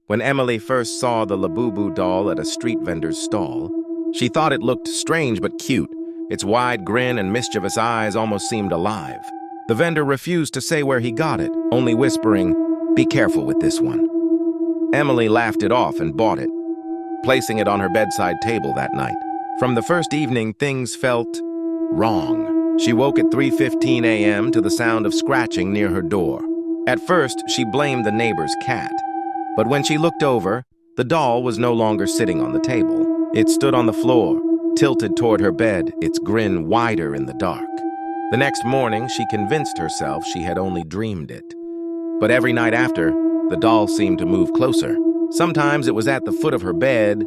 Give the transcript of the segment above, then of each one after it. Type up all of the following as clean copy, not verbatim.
When Emily first saw the Labubu doll at a street vendor's stall, she thought it looked strange but cute. Its wide grin and mischievous eyes almost seemed alive. The vendor refused to say where he got it, only whispering, "Be careful with this one." Emily laughed it off and bought it, placing it on her bedside table that night. From the first evening, things felt wrong. She woke at 3:15 a.m. to the sound of scratching near her door. At first, she blamed the neighbor's cat. But when she looked over, the doll was no longer sitting on the table. It stood on the floor, tilted toward her bed, its grin wider in the dark. The next morning, she convinced herself she had only dreamed it. But every night after, the doll seemed to move closer. Sometimes it was at the foot of her bed,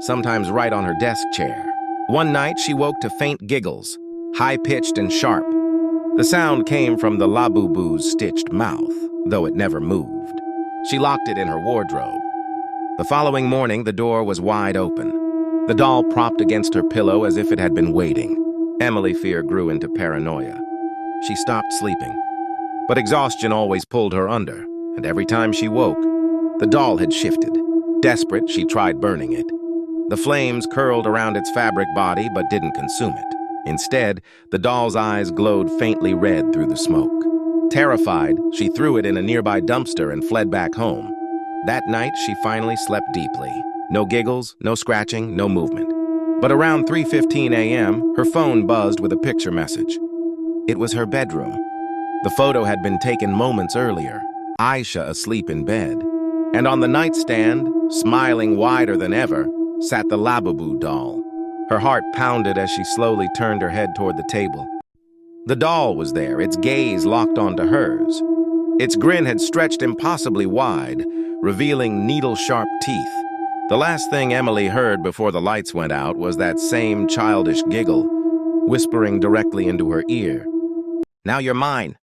sometimes right on her desk chair. One night, she woke to faint giggles, high-pitched and sharp. The sound came from the Labubu's stitched mouth, though it never moved. She locked it in her wardrobe. The following morning, the door was wide open, the doll propped against her pillow as if it had been waiting. Emily's fear grew into paranoia. She stopped sleeping, but exhaustion always pulled her under, and every time she woke, the doll had shifted. Desperate, she tried burning it. The flames curled around its fabric body but didn't consume it. Instead, the doll's eyes glowed faintly red through the smoke. Terrified, she threw it in a nearby dumpster and fled back home. That night, she finally slept deeply. No giggles, no scratching, no movement. But around 3:15 a.m., her phone buzzed with a picture message. It was her bedroom. The photo had been taken moments earlier, Aisha asleep in bed. And on the nightstand, smiling wider than ever, sat the Labubu doll. Her heart pounded as she slowly turned her head toward the table. The doll was there, its gaze locked onto hers. Its grin had stretched impossibly wide, revealing needle-sharp teeth. The last thing Emily heard before the lights went out was that same childish giggle, whispering directly into her ear. "Now you're mine."